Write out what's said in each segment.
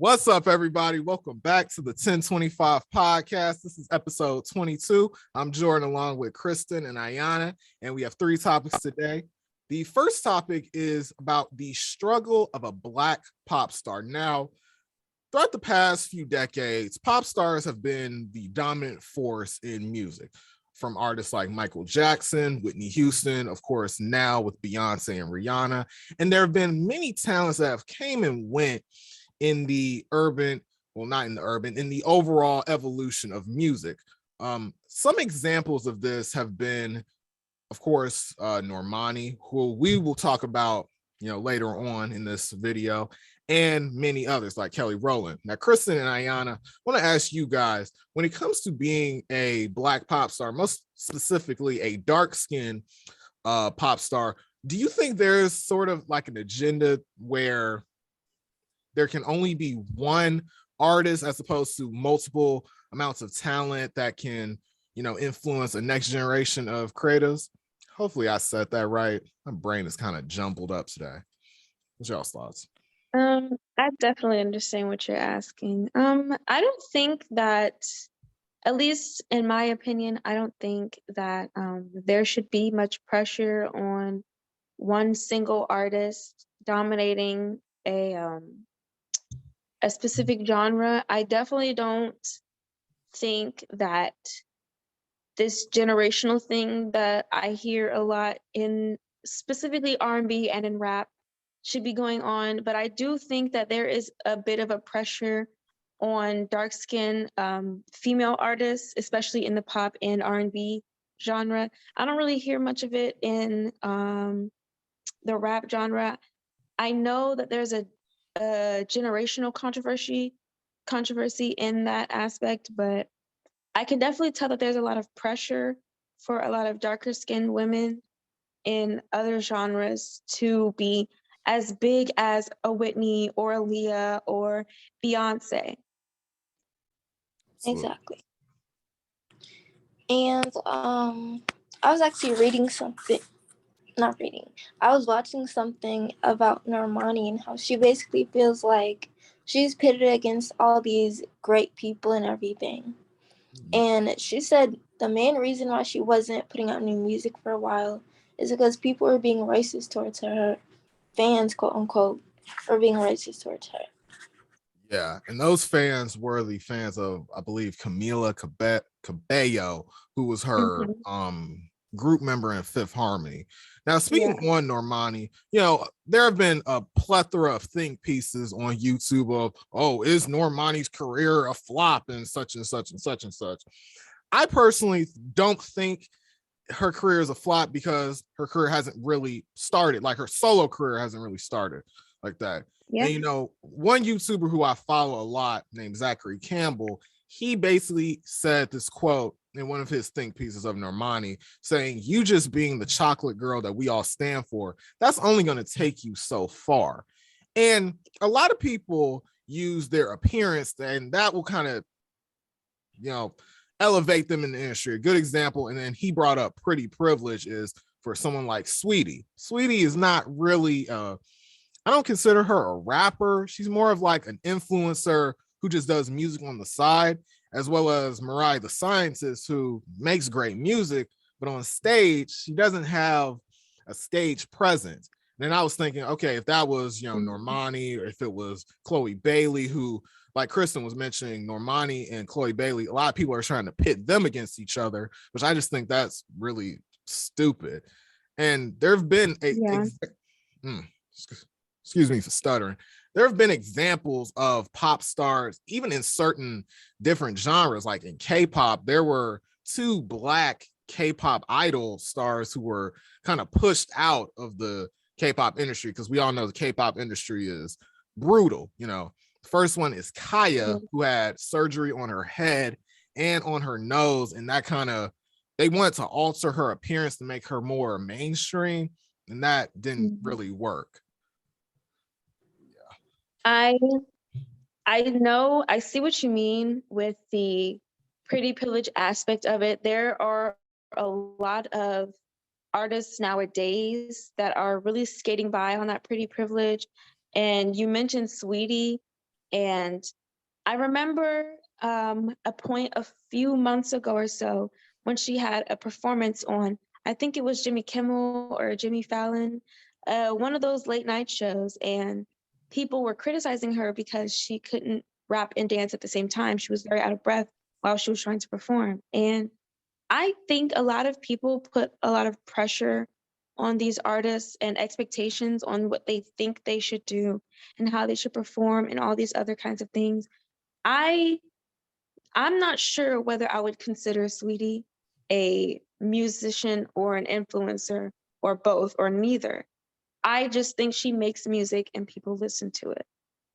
What's up, everybody? Welcome back to the 1025 podcast. This is episode 22. I'm Jordan along with Kristen and Ayana, and we have three topics today. The first topic is about the struggle of a Black pop star. Now, throughout the past few decades, pop stars have been the dominant force in music, from artists like Michael Jackson, Whitney Houston, of course, now with Beyonce and Rihanna. And there have been many talents that have came and went in the urban, well, not in the urban, in the overall evolution of music. Some examples of this have been, of course, Normani, who we will talk about, later on in this video, and many others like Kelly Rowland. Now, Kristen and Ayana, I want to ask you guys, when it comes to being a Black pop star, most specifically a dark-skinned pop star, do you think there's sort of like an agenda where there can only be one artist as opposed to multiple amounts of talent that can, influence a next generation of creatives? Hopefully I said that right. My brain is kind of jumbled up today. What's y'all's thoughts? I definitely understand what you're asking. I don't think that, at least in my opinion, I don't think that there should be much pressure on one single artist dominating a specific genre. I definitely don't think that this generational thing that I hear a lot in specifically R&B and in rap should be going on, but I do think that there is a bit of a pressure on dark-skinned female artists, especially in the pop and R&B genre. I don't really hear much of it in the rap genre. I know that there's a generational controversy in that aspect, but I can definitely tell that there's a lot of pressure for a lot of darker skinned women in other genres to be as big as a Whitney or a Leah or Beyonce. Exactly. And I was actually reading something. I was watching something about Normani and how she basically feels like she's pitted against all these great people and everything. And she said the main reason why she wasn't putting out new music for a while is because people were being racist towards her. Fans, quote unquote, were being racist towards her. Yeah, and those fans were the fans of, I believe, Camila Cabello, who was her group member in Fifth Harmony. Now, speaking on Normani, there have been a plethora of think pieces on YouTube of, oh, is Normani's career a flop and such and such and such and such. I personally don't think her career is a flop because her career hasn't really started, like her solo career hasn't really started like that. Yeah. And, one YouTuber who I follow a lot named Zachary Campbell, he basically said this quote in one of his think pieces of Normani, saying, you just being the chocolate girl that we all stand for, that's only going to take you so far. And a lot of people use their appearance, and that will kind of, elevate them in the industry. A good example, and then he brought up pretty privilege, is for someone like Sweetie. Sweetie is not really, I don't consider her a rapper. She's more of like an influencer who just does music on the side, as well as Mariah the Scientist, who makes great music, but on stage, she doesn't have a stage presence. And then I was thinking, okay, if that was, Normani, or if it was Chloe Bailey, who, like Kristen was mentioning, Normani and Chloe Bailey, a lot of people are trying to pit them against each other, which I just think that's really stupid. And there have been excuse me for stuttering. There have been examples of pop stars, even in certain different genres, like in K-pop, there were two Black K-pop idol stars who were kind of pushed out of the K-pop industry, because we all know the K-pop industry is brutal. First one is Kaya, who had surgery on her head and on her nose, and that they wanted to alter her appearance to make her more mainstream, and that didn't really work. I know, I see what you mean with the pretty privilege aspect of it. There are a lot of artists nowadays that are really skating by on that pretty privilege. And you mentioned Sweetie. And I remember a point a few months ago or so when she had a performance on, I think it was Jimmy Kimmel or Jimmy Fallon, one of those late night shows, and people were criticizing her because she couldn't rap and dance at the same time. She was very out of breath while she was trying to perform. And I think a lot of people put a lot of pressure on these artists and expectations on what they think they should do and how they should perform and all these other kinds of things. I I'm not sure whether I would consider Sweetie a musician or an influencer or both or neither. I just think she makes music and people listen to it.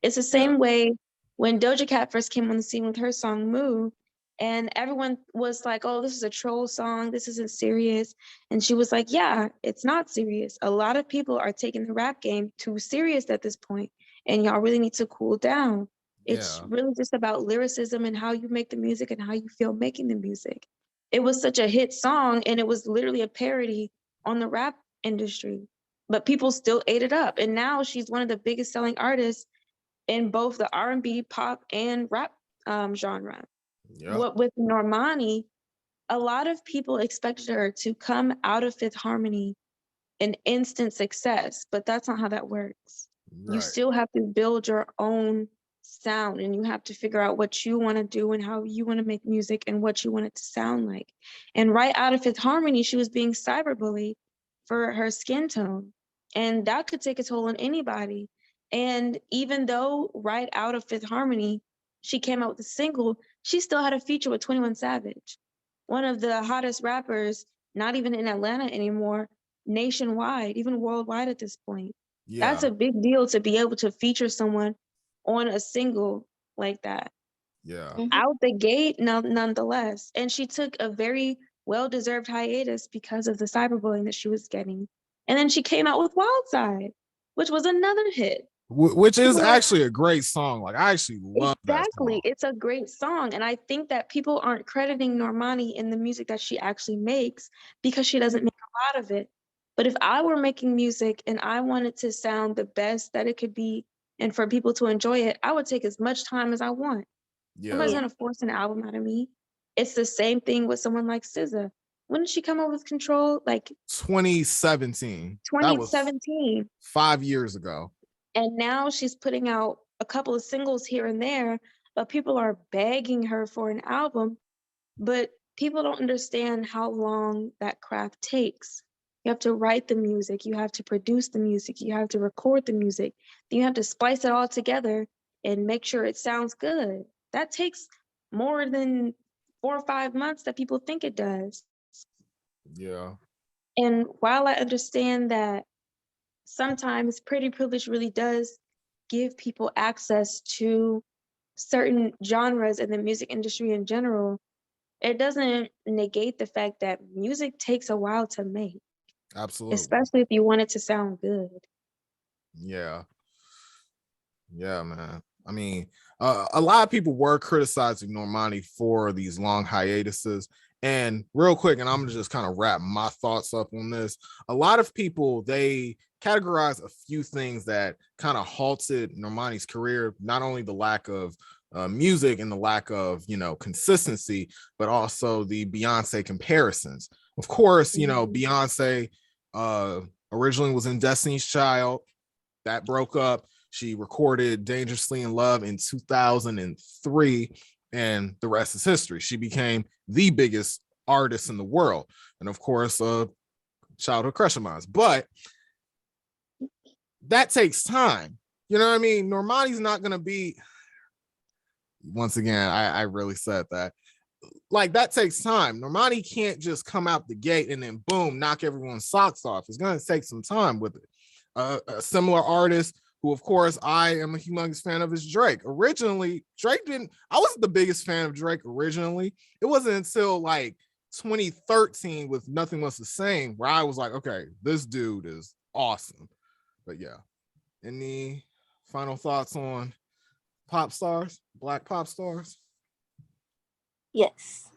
It's the Yeah. same way when Doja Cat first came on the scene with her song Move, and everyone was like, oh, this is a troll song. This isn't serious. And she was like, yeah, it's not serious. A lot of people are taking the rap game too serious at this point, and y'all really need to cool down. It's Yeah. really just about lyricism and how you make the music and how you feel making the music. It was such a hit song, and it was literally a parody on the rap industry, but people still ate it up. And now she's one of the biggest selling artists in both the R&B, pop, and rap genre. Yeah. What with Normani, a lot of people expected her to come out of Fifth Harmony an instant success, but that's not how that works. You Right. still have to build your own sound, and you have to figure out what you want to do and how you want to make music and what you want it to sound like. And right out of Fifth Harmony, she was being cyberbullied for her skin tone, and that could take a toll on anybody. And even though right out of Fifth Harmony, she came out with a single, she still had a feature with 21 Savage, one of the hottest rappers, not even in Atlanta anymore, nationwide, even worldwide at this point. That's Yeah. a big deal to be able to feature someone on a single like that. Yeah. Mhm. Out the gate, nonetheless. And she took a very well-deserved hiatus because of the cyberbullying that she was getting. And then she came out with Wild Side, which was another hit. Which is People were actually a great song. Like I actually love that exactly. song. It's a great song. And I think that people aren't crediting Normani in the music that she actually makes because she doesn't make a lot of it. But if I were making music and I wanted to sound the best that it could be and for people to enjoy it, I would take as much time as I want. Yeah. Somebody's Yeah. gonna force an album out of me. It's the same thing with someone like SZA. When did she come up with Control? Like 2017. That was 2017. 5 years ago. And now she's putting out a couple of singles here and there, but people are begging her for an album. But people don't understand how long that craft takes. You have to write the music, you have to produce the music, you have to record the music, then you have to splice it all together and make sure it sounds good. That takes more than 4 or 5 months that people think it does. Yeah. And while I understand that sometimes pretty privilege really does give people access to certain genres in the music industry in general, it doesn't negate the fact that music takes a while to make, Absolutely. especially if you want it to sound good. Yeah. Yeah, man. I mean, a lot of people were criticizing Normani for these long hiatuses. And real quick, and I'm gonna just kind of wrap my thoughts up on this. A lot of people, they categorize a few things that kind of halted Normani's career, not only the lack of music and the lack of, consistency, but also the Beyonce comparisons. Of course, Beyonce originally was in Destiny's Child. That broke up. She recorded Dangerously in Love in 2003, and the rest is history. She became the biggest artist in the world. And of course, childhood crush of mine. But that takes time. You know what I mean? Normani's not going to be, once again, I really said that. Like, that takes time. Normani can't just come out the gate and then boom, knock everyone's socks off. It's going to take some time with it. A similar artist who, of course, I am a humongous fan of, is Drake. Originally, I wasn't the biggest fan of Drake originally. It wasn't until like 2013 with Nothing Was the Same where I was like, okay, this dude is awesome. But yeah, any final thoughts on pop stars, Black pop stars? Yes.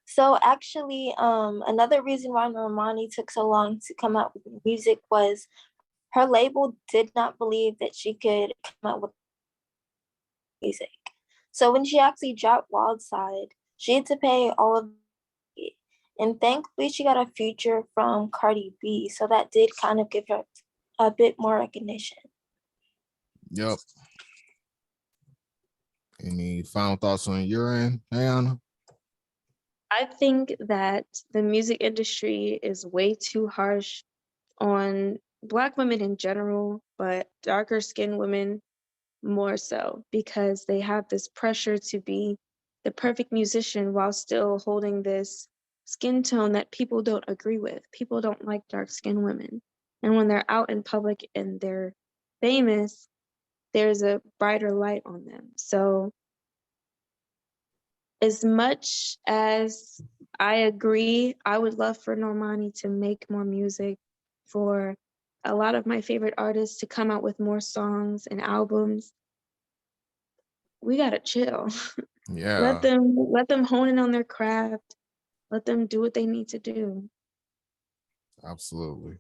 So actually, another reason why Normani took so long to come out with music was her label did not believe that she could come out with music. So when she actually dropped Wild Side, she had to pay all of it. And thankfully she got a feature from Cardi B. So that did kind of give her a bit more recognition. Yep. Any final thoughts on your end, Ayana? I think that the music industry is way too harsh on Black women in general, but darker skinned women more so, because they have this pressure to be the perfect musician while still holding this skin tone that people don't agree with. People don't like dark skinned women. And when they're out in public and they're famous, there's a brighter light on them. So as much as I agree, I would love for Normani to make more music, for a lot of my favorite artists to come out with more songs and albums. We gotta chill. Yeah. Let them hone in on their craft. Let them do what they need to do. Absolutely.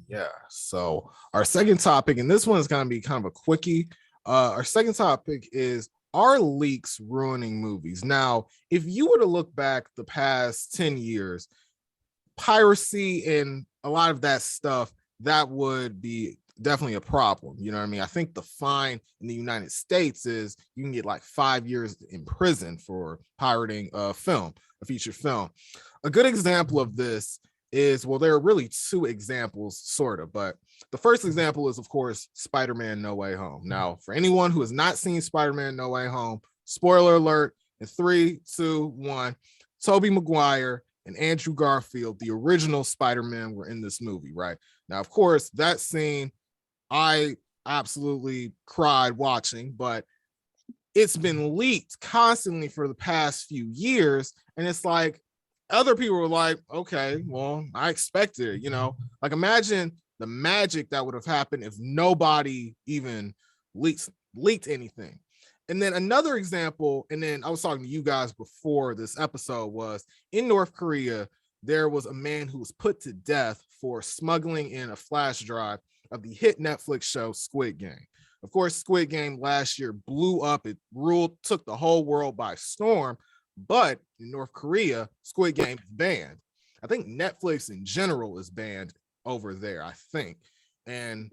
Yeah. So our second topic, and this one is going to be kind of a quickie. Our second topic is, are leaks ruining movies? Now, if you were to look back the past 10 years, piracy and a lot of that stuff, that would be definitely a problem. You know what I mean? I think the fine in the United States is you can get like 5 years in prison for pirating a film, a feature film. A good example of this is, well, there are really two examples, sort of, but the first example is, of course, Spider-Man No Way Home. Now, for anyone who has not seen Spider-Man No Way Home, spoiler alert, in 3, 2, 1, Tobey Maguire and Andrew Garfield, the original Spider-Man, were in this movie, right? Now, of course, that scene, I absolutely cried watching, but it's been leaked constantly for the past few years, and it's like, other people were like, okay, well, I expected it, you know? Like, imagine the magic that would have happened if nobody even leaked anything. And then another example, and then I was talking to you guys before this episode, was in North Korea, there was a man who was put to death for smuggling in a flash drive of the hit Netflix show Squid Game. Of course, Squid Game last year blew up. It took the whole world by storm. But in North Korea, Squid Game is banned. I think Netflix in general is banned over there, I think. And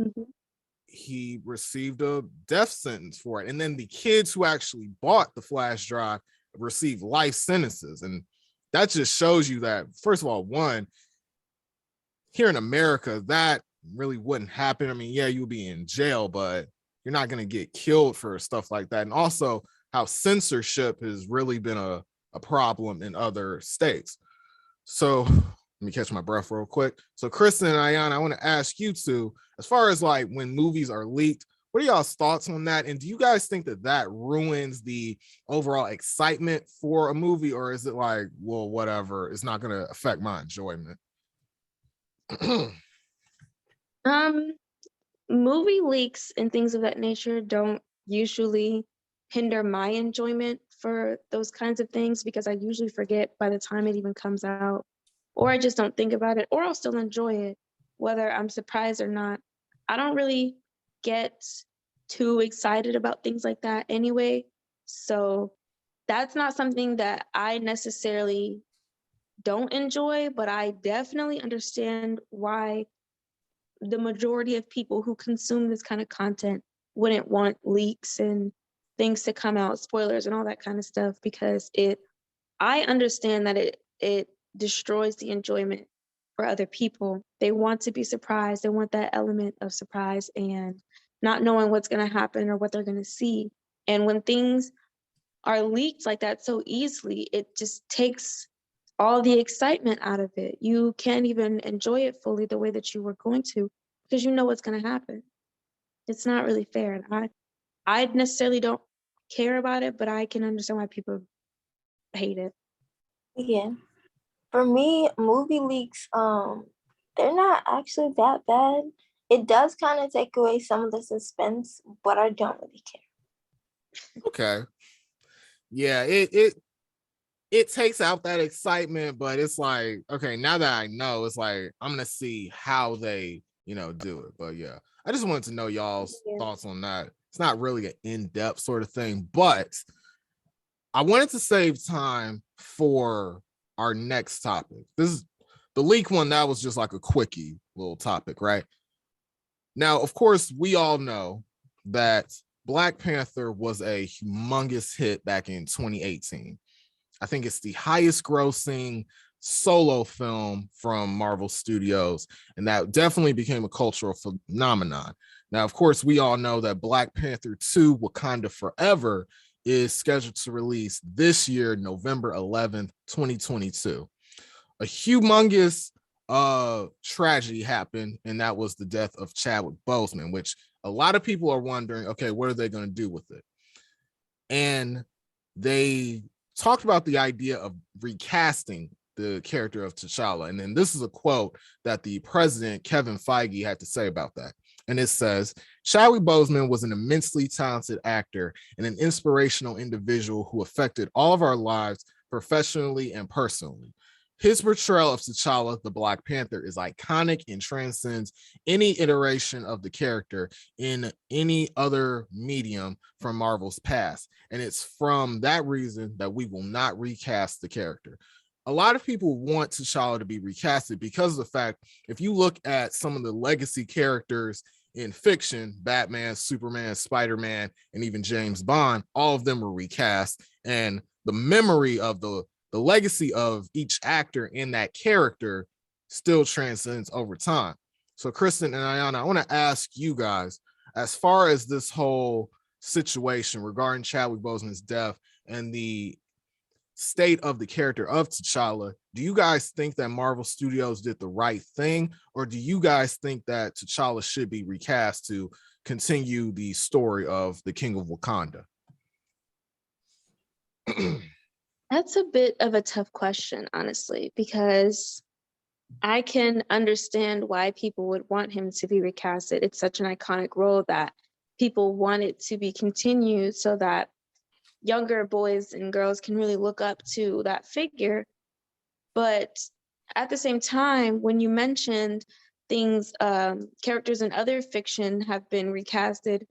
he received a death sentence for it. And then the kids who actually bought the flash drive received life sentences. And that just shows you that, first of all, one, here in America, that really wouldn't happen. I mean, yeah, you'll be in jail, but you're not going to get killed for stuff like that. And also how censorship has really been a problem in other states. So let me catch my breath real quick. So Kristen and Ayana, I want to ask you two, as far as like when movies are leaked, what are y'all's thoughts on that? And do you guys think that that ruins the overall excitement for a movie, or is it like, well, whatever, it's not going to affect my enjoyment? Movie leaks and things of that nature don't usually hinder my enjoyment for those kinds of things, because I usually forget by the time it even comes out, or I just don't think about it, or I'll still enjoy it, whether I'm surprised or not. I don't really get too excited about things like that anyway. So that's not something that I necessarily don't enjoy, but I definitely understand why the majority of people who consume this kind of content wouldn't want leaks and things to come out, spoilers and all that kind of stuff, because I understand that it destroys the enjoyment for other people. They want to be surprised. They want that element of surprise and not knowing what's going to happen or what they're going to see. And when things are leaked like that so easily, it just takes all the excitement out of it. You can't even enjoy it fully the way that you were going to, because you know what's going to happen. It's not really fair. And I necessarily don't care about it, but I can understand why people hate it. Yeah. For me, movie leaks, they're not actually that bad. It does kind of take away some of the suspense, but I don't really care. Okay. Yeah, it takes out that excitement, but it's like, okay, now that I know, it's like I'm gonna see how they, do it. But yeah, I just wanted to know y'all's thoughts on that. it's not really an in-depth sort of thing, but I wanted to save time for our next topic. This is the leak one. That was just like a quickie little topic, right? Now, of course, we all know that Black Panther was a humongous hit back in 2018. I think it's the highest grossing solo film from Marvel Studios, and that definitely became a cultural phenomenon. Now, of course, we all know that Black Panther 2 Wakanda Forever is scheduled to release this year, November 11th, 2022. A humongous tragedy happened, and that was the death of Chadwick Boseman, which a lot of people are wondering, okay, what are they going to do with it? And they talked about the idea of recasting the character of T'Challa. And then this is a quote that the president, Kevin Feige, had to say about that. And it says, Chadwick Boseman was an immensely talented actor and an inspirational individual who affected all of our lives professionally and personally. His portrayal of T'Challa, the Black Panther, is iconic and transcends any iteration of the character in any other medium from Marvel's past. And it's from that reason that we will not recast the character. A lot of people want T'Challa to be recasted because of the fact, if you look at some of the legacy characters in fiction, Batman, Superman, Spider-Man, and even James Bond, all of them were recast. And the memory of the legacy of each actor in that character still transcends over time. So Kristen and Ayana, I want to ask you guys, as far as this whole situation regarding Chadwick Boseman's death and the state of the character of T'Challa, do you guys think that Marvel Studios did the right thing, or do you guys think that T'Challa should be recast to continue the story of the King of Wakanda? That's a bit of a tough question, honestly, because I can understand why people would want him to be recasted. It's such an iconic role that people want it to be continued so that younger boys and girls can really look up to that figure. But at the same time, when you mentioned things, characters in other fiction have been recasted,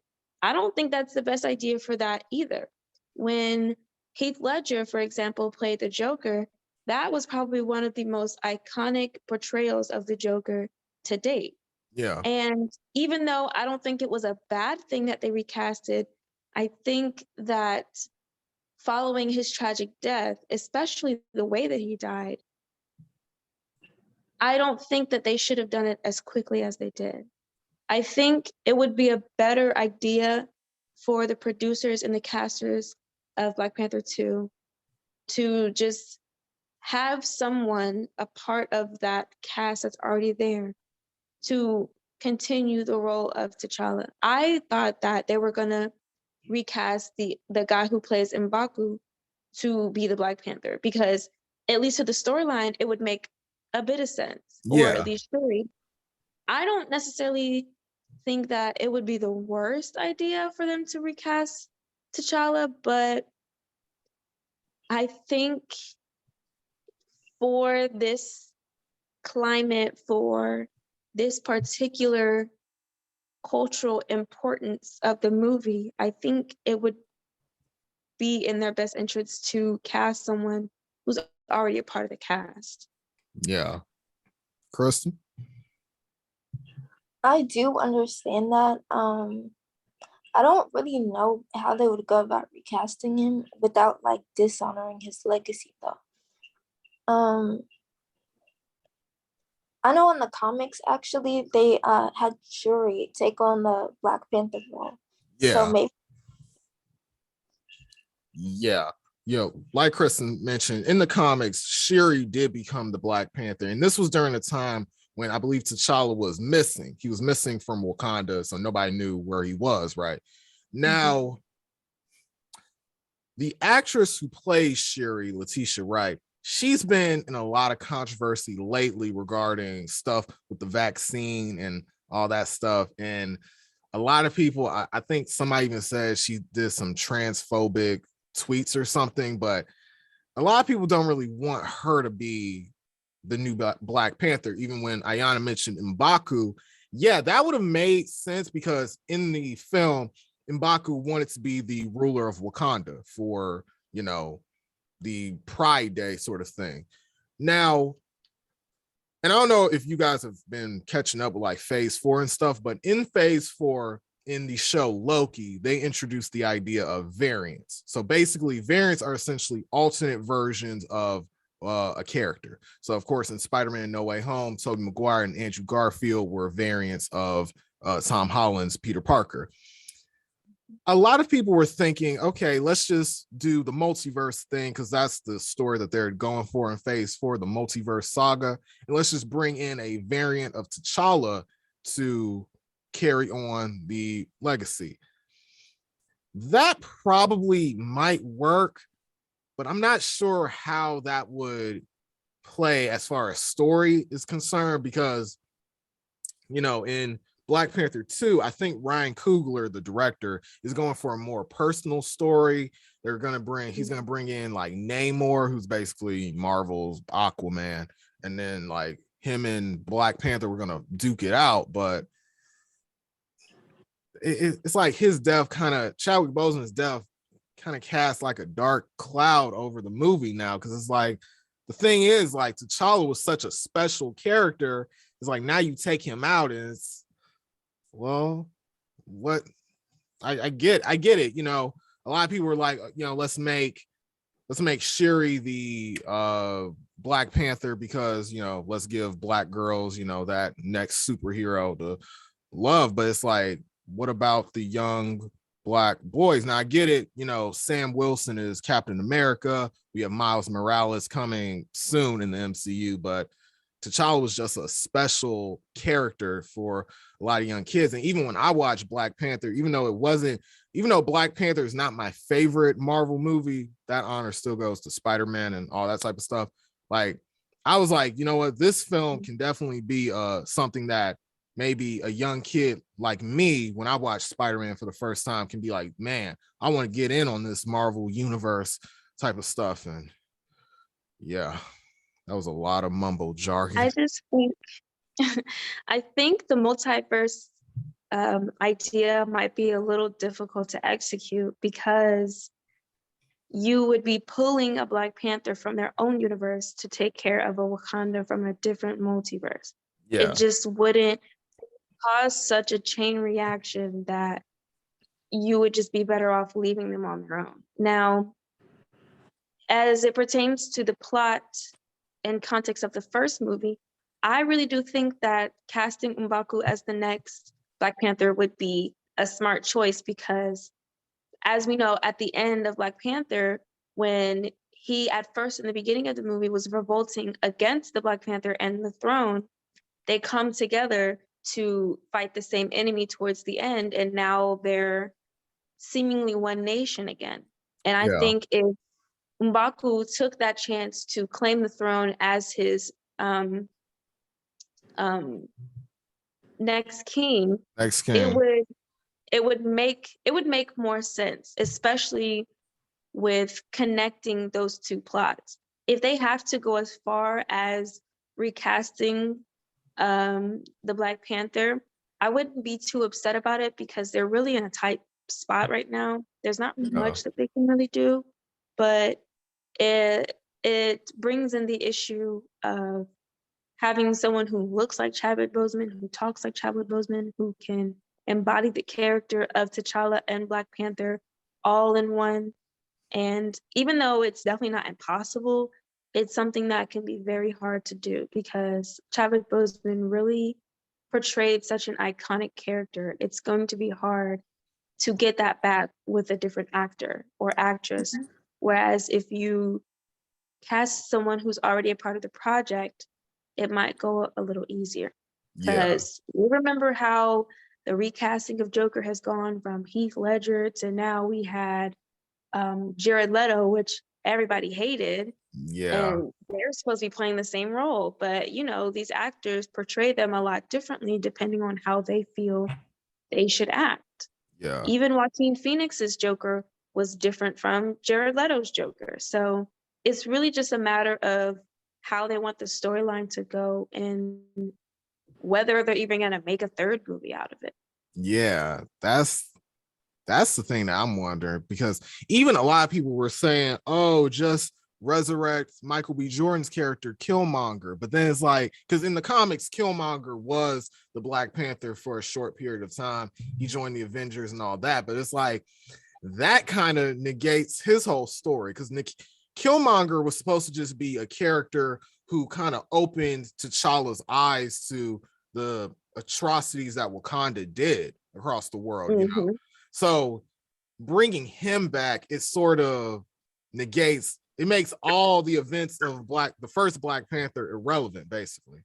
I don't think that's the best idea for that either. When Heath Ledger, for example, played the Joker, that was probably one of the most iconic portrayals of the Joker to date. Yeah. And even though I don't think it was a bad thing that they recasted, I think that following his tragic death, especially the way that he died, I don't think that they should have done it as quickly as they did. I think it would be a better idea for the producers and the casters of Black Panther 2 to just have someone, a part of that cast that's already there, to continue the role of T'Challa. I thought that they were gonna recast the guy who plays M'Baku to be the Black Panther, because at least to the storyline, it would make a bit of sense, or Yeah. the story. I don't necessarily think that it would be the worst idea for them to recast T'Challa, but I think for this climate, for this particular cultural importance of the movie, I think it would be in their best interest to cast someone who's already a part of the cast. Yeah. Kristen? I do understand that. I don't really know how they would go about recasting him without like dishonoring his legacy though. I know in the comics actually they had Shuri take on the Black Panther role. Yeah. So maybe. Yeah. Like Kristen mentioned, in the comics, Shuri did become the Black Panther. And this was during a time when I believe T'Challa was missing. He was missing from Wakanda, so nobody knew where he was, right? Now, the actress who plays Shuri, Letitia Wright, she's been in a lot of controversy lately regarding stuff with the vaccine and all that stuff. And a lot of people, I think somebody even said she did some transphobic tweets or something, but a lot of people don't really want her to be the new Black Panther. Even when Ayana mentioned M'Baku, yeah, that would have made sense because in the film, M'Baku wanted to be the ruler of Wakanda for, you know, the Pride Day sort of thing. Now, and I don't know if you guys have been catching up with like phase 4 and stuff, but in phase 4 in the show Loki, they introduced the idea of variants. So basically, variants are essentially alternate versions of a character. So of course, in Spider-Man No Way Home, Tobey Maguire and Andrew Garfield were variants of Tom Holland's Peter Parker. A lot of people were thinking, okay, let's just do the multiverse thing because that's the story that they're going for in phase 4, the multiverse saga. And let's just bring in a variant of T'Challa to carry on the legacy. That probably might work, but I'm not sure how that would play as far as story is concerned because, you know, in Black Panther 2, I think Ryan Coogler, the director, is going for a more personal story. He's gonna bring in like Namor, who's basically Marvel's Aquaman, and then like him and Black Panther were gonna duke it out. But it's like his death Chadwick Boseman's death kind of cast like a dark cloud over the movie now, because it's like the thing is like T'Challa was such a special character. It's like now you take him out and it's, well, what I get it. You know, a lot of people were like, you know, let's make Shuri the Black Panther because, you know, let's give Black girls, you know, that next superhero to love. But it's like, what about the young Black boys? Now I get it, you know, Sam Wilson is Captain America. We have Miles Morales coming soon in the MCU, but T'Challa was just a special character for a lot of young kids. And even when I watched Black Panther, even though Black Panther is not my favorite Marvel movie, that honor still goes to Spider-Man and all that type of stuff. Like, I was like, you know what, this film can definitely be something that maybe a young kid like me, when I watch Spider-Man for the first time, can be like, man, I want to get in on this Marvel universe type of stuff. And yeah, that was a lot of mumbo jargon. I just think I think the multiverse idea might be a little difficult to execute because you would be pulling a Black Panther from their own universe to take care of a Wakanda from a different multiverse. Yeah. It just wouldn't cause such a chain reaction that you would just be better off leaving them on their own. Now, as it pertains to the plot and context of the first movie, I really do think that casting M'Baku as the next Black Panther would be a smart choice because, as we know, at the end of Black Panther, when he at first in the beginning of the movie was revolting against the Black Panther and the throne, they come together to fight the same enemy towards the end, and now they're seemingly one nation again. And I think if M'Baku took that chance to claim the throne as his next king, it would make more sense, especially with connecting those two plots. If they have to go as far as recasting the Black Panther, I wouldn't be too upset about it because they're really in a tight spot right now. There's not much that they can really do, but it brings in the issue of having someone who looks like Chadwick Boseman, who talks like Chadwick Boseman, who can embody the character of T'Challa and Black Panther all in one. And even though it's definitely not impossible, it's something that can be very hard to do because Chadwick Boseman really portrayed such an iconic character. It's going to be hard to get that back with a different actor or actress. Mm-hmm. Whereas if you cast someone who's already a part of the project, it might go a little easier. Because you remember how the recasting of Joker has gone from Heath Ledger to now we had Jared Leto, which everybody hated. And they're supposed to be playing the same role. But, you know, these actors portray them a lot differently depending on how they feel they should act. Even Joaquin Phoenix's Joker was different from Jared Leto's Joker. So it's really just a matter of how they want the storyline to go and whether they're even going to make a third movie out of it. Yeah, that's That's the thing that I'm wondering, because even a lot of people were saying, oh, just resurrect Michael B. Jordan's character Killmonger. But then it's like, because in the comics, Killmonger was the Black Panther for a short period of time. He joined the Avengers and all that. But it's like, that kind of negates his whole story, because Killmonger was supposed to just be a character who kind of opened T'Challa's eyes to the atrocities that Wakanda did across the world, you know. So bringing him back, it sort of negates, it makes all the events of the first Black Panther irrelevant, basically.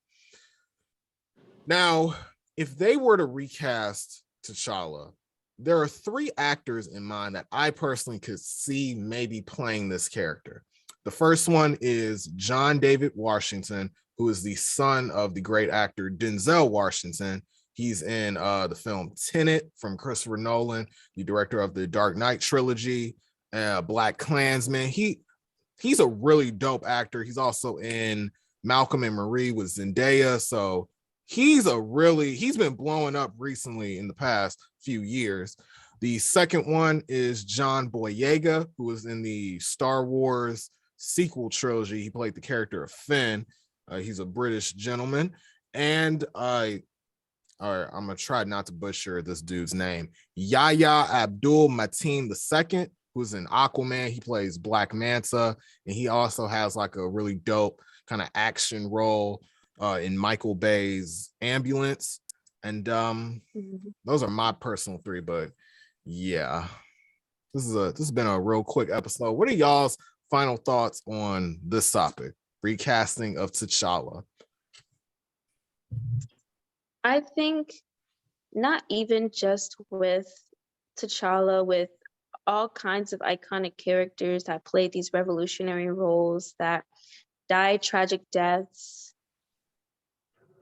Now, if they were to recast T'Challa, there are 3 actors in mind that I personally could see maybe playing this character. The first one is John David Washington, who is the son of the great actor Denzel Washington. He's in the film Tenet from Christopher Nolan, the director of the Dark Knight trilogy, Black Klansman. He's a really dope actor. He's also in Malcolm and Marie with Zendaya. So he's been blowing up recently in the past few years. The second one is John Boyega, who was in the Star Wars sequel trilogy. He played the character of Finn. He's a British gentleman. And I'm gonna try not to butcher this dude's name. Yahya Abdul Mateen II, who's in Aquaman. He plays Black Manta, and he also has like a really dope kind of action role in Michael Bay's Ambulance. And those are my personal 3. But yeah, this has been a real quick episode. What are y'all's final thoughts on this topic, recasting of T'Challa? I think not even just with T'Challa, with all kinds of iconic characters that played these revolutionary roles, that died tragic deaths.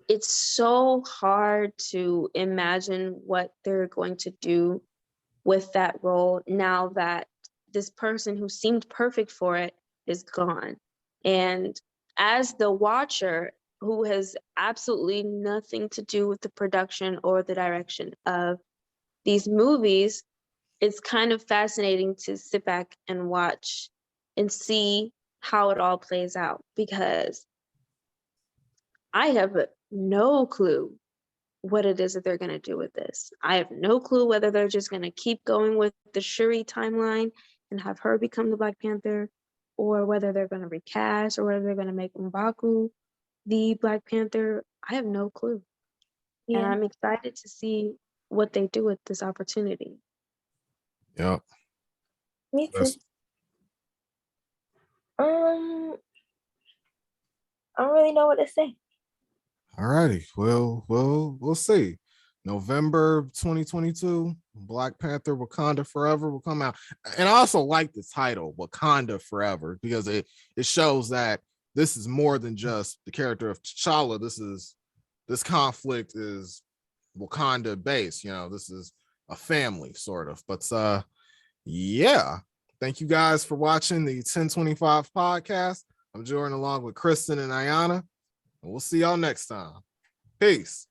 It's so hard to imagine what they're going to do with that role now that this person who seemed perfect for it is gone. And as the watcher, who has absolutely nothing to do with the production or the direction of these movies, it's kind of fascinating to sit back and watch and see how it all plays out, because I have no clue what it is that they're going to do with this. I have no clue whether they're just going to keep going with the Shuri timeline and have her become the Black Panther, or whether they're going to recast, or whether they're going to make M'Baku the Black Panther. I have no clue. Yeah. And I'm excited to see what they do with this opportunity. Yep. Me too. I don't really know what to say. All righty. Well, we'll see. November 2022, Black Panther Wakanda Forever will come out. And I also like the title, Wakanda Forever, because it shows that this is more than just the character of T'Challa. This conflict is Wakanda based, you know, this is a family sort of. But yeah, thank you guys for watching the 1025 podcast. I'm Jordan along with Kristen and Ayana, and we'll see y'all next time. Peace.